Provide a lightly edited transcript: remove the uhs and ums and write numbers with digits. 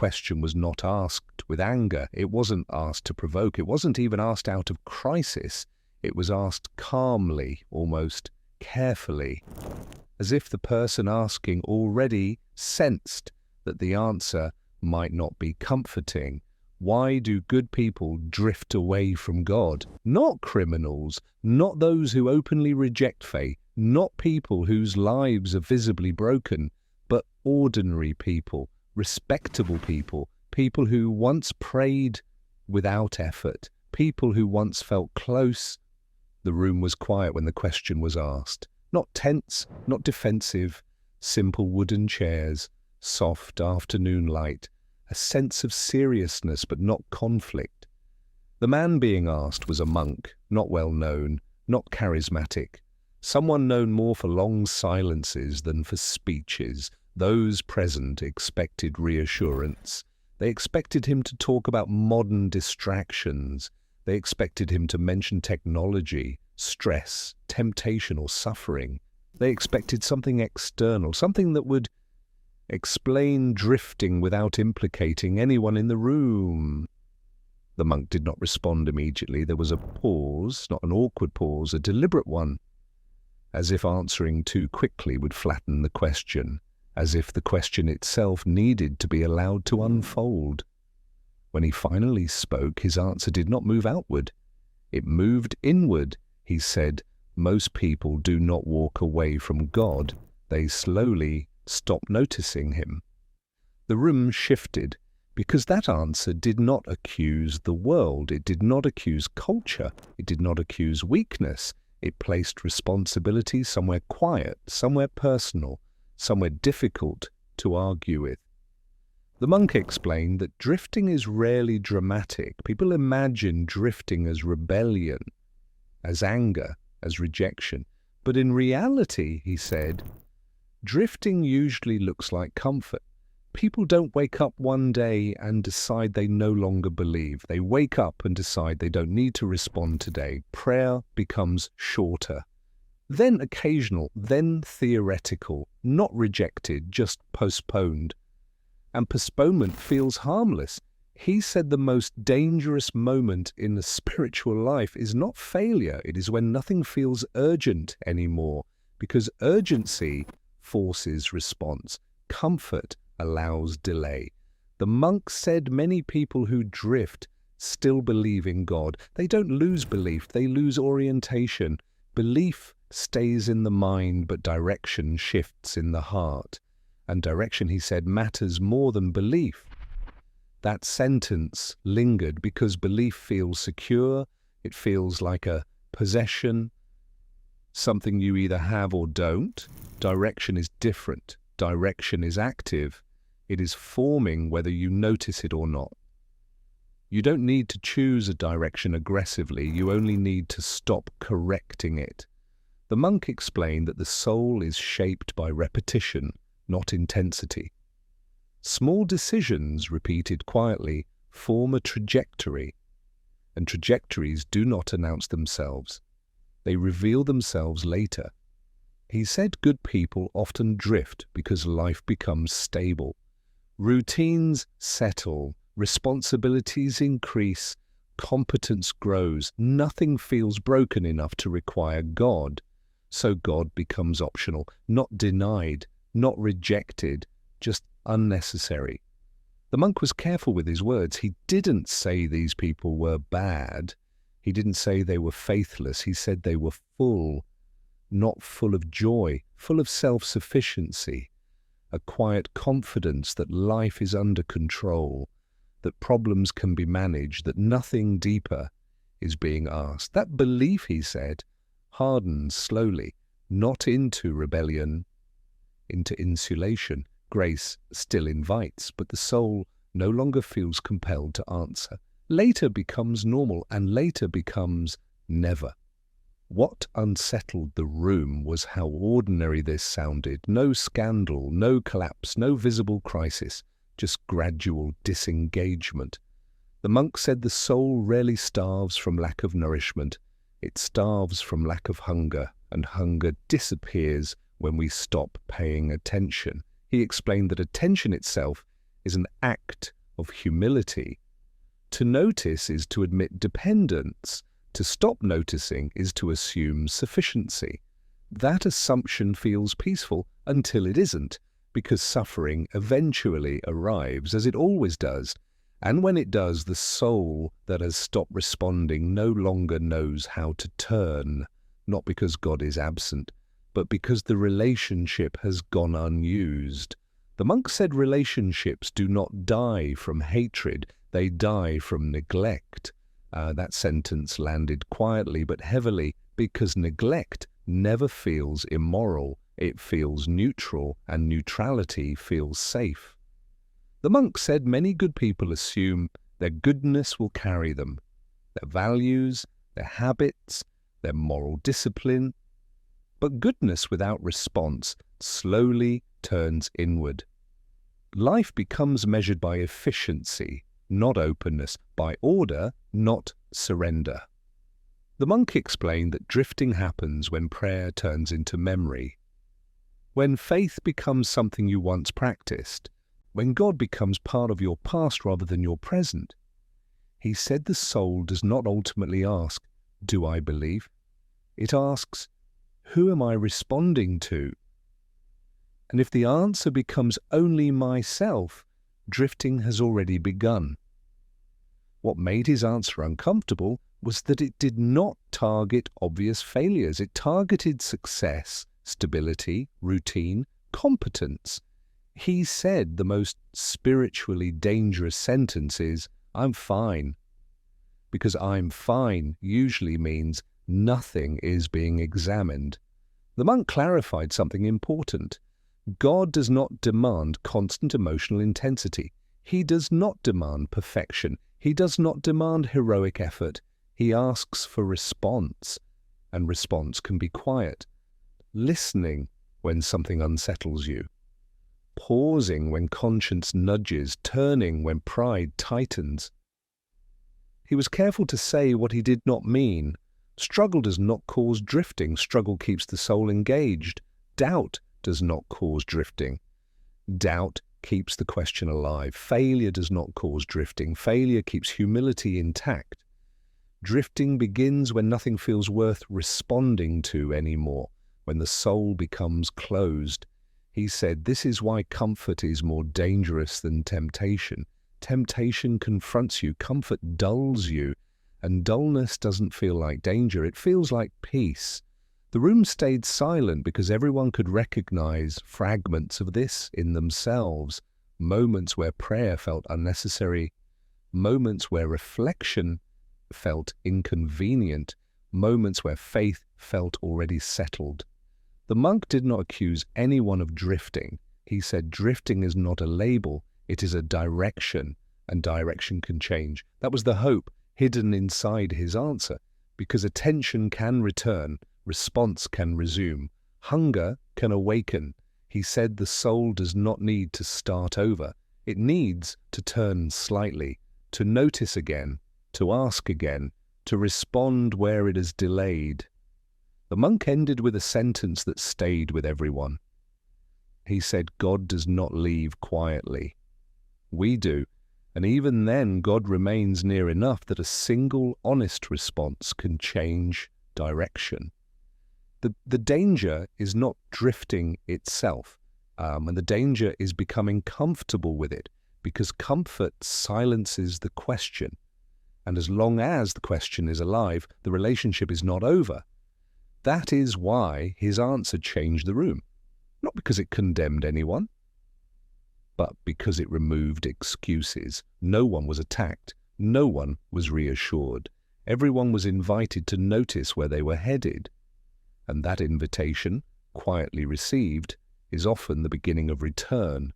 question was not asked with anger. It wasn't asked to provoke. It wasn't even asked out of crisis. It was asked calmly, almost carefully, as if the person asking already sensed that the answer might not be comforting. Why do good people drift away from God? Not criminals, not those who openly reject faith, not people whose lives are visibly broken, but ordinary people, respectable people, people who once prayed without effort, people who once felt close. The room was quiet when the question was asked. Not tense, not defensive, simple wooden chairs, soft afternoon light, a sense of seriousness but not conflict. The man being asked was a monk, not well known, not charismatic, someone known more for long silences than for speeches. Those present expected reassurance. They expected him to talk about modern distractions. They expected him to mention technology, stress, temptation, or suffering. They expected something external, something that would explain drifting without implicating anyone in the room. The monk did not respond immediately. There was a pause, not an awkward pause, a deliberate one, as if answering too quickly would flatten the question, as if the question itself needed to be allowed to unfold. When he finally spoke, his answer did not move outward. It moved inward. He said, "Most people do not walk away from God. They slowly stop noticing him." The room shifted, because that answer did not accuse the world. It did not accuse culture. It did not accuse weakness. It placed responsibility somewhere quiet, somewhere personal, somewhere difficult to argue with. The monk explained that drifting is rarely dramatic. People imagine drifting as rebellion, as anger, as rejection. But in reality, he said, drifting usually looks like comfort. People don't wake up one day and decide they no longer believe. They wake up and decide they don't need to respond today. Prayer becomes shorter, then occasional, then theoretical, not rejected, just postponed. And postponement feels harmless. He said the most dangerous moment in the spiritual life is not failure. It is when nothing feels urgent anymore, because urgency forces response. Comfort allows delay. The monk said many people who drift still believe in God. They don't lose belief, they lose orientation. Belief stays in the mind, but direction shifts in the heart. And direction, he said, matters more than belief. That sentence lingered because belief feels secure. It feels like a possession, something you either have or don't. Direction is different. Direction is active. It is forming whether you notice it or not. You don't need to choose a direction aggressively. You only need to stop correcting it. The monk explained that the soul is shaped by repetition, not intensity. Small decisions, repeated quietly, form a trajectory, and trajectories do not announce themselves. They reveal themselves later. He said good people often drift because life becomes stable. Routines settle, responsibilities increase, competence grows. Nothing feels broken enough to require God, so God becomes optional, not denied, not rejected, just unnecessary. The monk was careful with his words. He didn't say these people were bad. He didn't say they were faithless. He said they were full, not full of joy, full of self-sufficiency, a quiet confidence that life is under control, that problems can be managed, that nothing deeper is being asked. That belief, he said, hardens slowly, not into rebellion, into insulation. Grace still invites, but the soul no longer feels compelled to answer. Later becomes normal, and later becomes never. What unsettled the room was how ordinary this sounded. No scandal, no collapse, no visible crisis, just gradual disengagement. The monk said the soul rarely starves from lack of nourishment. It starves from lack of hunger, and hunger disappears when we stop paying attention. He explained that attention itself is an act of humility. To notice is to admit dependence. To stop noticing is to assume sufficiency. That assumption feels peaceful until it isn't, because suffering eventually arrives, as it always does. And when it does, the soul that has stopped responding no longer knows how to turn, not because God is absent, but because the relationship has gone unused. The monk said relationships do not die from hatred, they die from neglect. That sentence landed quietly but heavily, because neglect never feels immoral. It feels neutral, and neutrality feels safe. The monk said many good people assume their goodness will carry them, their values, their habits, their moral discipline. But goodness without response slowly turns inward. Life becomes measured by efficiency, not openness, by order, not surrender. The monk explained that drifting happens when prayer turns into memory, when faith becomes something you once practiced, when God becomes part of your past rather than your present. He said the soul does not ultimately ask, "Do I believe?" It asks, "Who am I responding to?" And if the answer becomes only myself, drifting has already begun. What made his answer uncomfortable was that it did not target obvious failures. It targeted success, stability, routine, competence. He said the most spiritually dangerous sentence is, "I'm fine." Because "I'm fine" usually means nothing is being examined. The monk clarified something important. God does not demand constant emotional intensity. He does not demand perfection. He does not demand heroic effort. He asks for response, and response can be quiet. Listening when something unsettles you. Pausing when conscience nudges, turning when pride tightens. He was careful to say what he did not mean. Struggle does not cause drifting. Struggle keeps the soul engaged. Doubt does not cause drifting. Doubt keeps the question alive. Failure does not cause drifting. Failure keeps humility intact. Drifting begins when nothing feels worth responding to anymore, when the soul becomes closed. He said, this is why comfort is more dangerous than temptation. Temptation confronts you, comfort dulls you, and dullness doesn't feel like danger, it feels like peace. The room stayed silent because everyone could recognize fragments of this in themselves, moments where prayer felt unnecessary, moments where reflection felt inconvenient, moments where faith felt already settled. The monk did not accuse anyone of drifting. He said drifting is not a label, it is a direction, and direction can change. That was the hope hidden inside his answer, because attention can return, response can resume, hunger can awaken. He said the soul does not need to start over. It needs to turn slightly, to notice again, to ask again, to respond where it is delayed. The monk ended with a sentence that stayed with everyone. He said, God does not leave quietly. We do, and even then God remains near enough that a single honest response can change direction. The danger is not drifting itself, and the danger is becoming comfortable with it, because comfort silences the question. And as long as the question is alive, the relationship is not over. That is why his answer changed the room. Not because it condemned anyone, but because it removed excuses. No one was attacked. No one was reassured. Everyone was invited to notice where they were headed. And that invitation, quietly received, is often the beginning of return.